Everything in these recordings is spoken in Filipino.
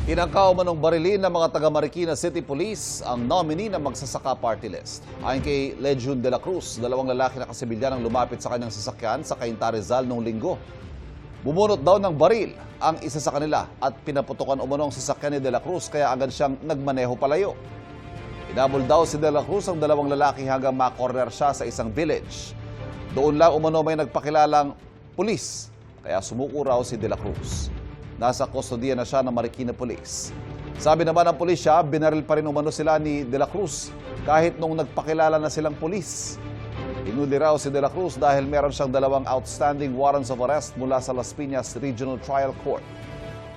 Tinangkaw manong barilin ng mga taga Marikina City Police ang nominee ng Magsasaka Party List. Ayon kay Legion de la Cruz, dalawang lalaki na kasibilyan ang lumapit sa kanyang sasakyan sa Cainta Rizal noong linggo. Bumunot daw ng baril ang isa sa kanila at pinaputukan umano ang sasakyan ni de la Cruz kaya agad siyang nagmaneho palayo. Inabol daw si de la Cruz ang dalawang lalaki hanggang makorner siya sa isang village. Doon lang umano may nagpakilalang pulis kaya sumuko raw si de la Cruz. Nasa kustodiya na siya ng Marikina Police. Sabi naman ng pulisya, binaril pa rin umano sila ni De La Cruz kahit nung nagpakilala na silang pulis. Hinuli raw si De La Cruz dahil meron siyang dalawang outstanding warrants of arrest mula sa Las Piñas Regional Trial Court.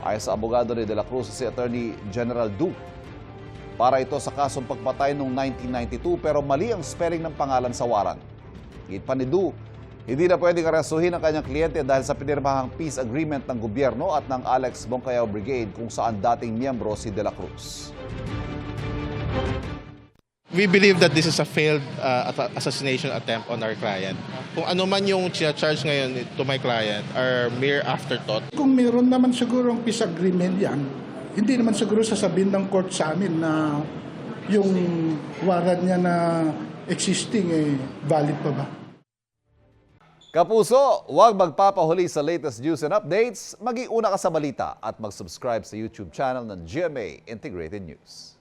Ayon sa abogado ni De La Cruz, si Attorney General Du, para ito sa kasong pagpatay noong 1992 pero mali ang spelling ng pangalan sa warrant. Higit pa ni Du, hindi na pwedeng arestuhin ang kanyang kliyente dahil sa pinirmahang peace agreement ng gobyerno at ng Alex Bongcayao Brigade kung saan dating miyembro si De La Cruz. We believe that this is a failed assassination attempt on our client. Kung ano man yung charge ngayon to my client are mere afterthought. Kung meron naman siguro ang peace agreement yan, hindi naman siguro sasabihin ng court sa amin na yung warrant niya na existing valid pa ba? Kapuso, huwag magpapahuli sa latest news and updates. Mag-iuna ka sa balita at mag-subscribe sa YouTube channel ng GMA Integrated News.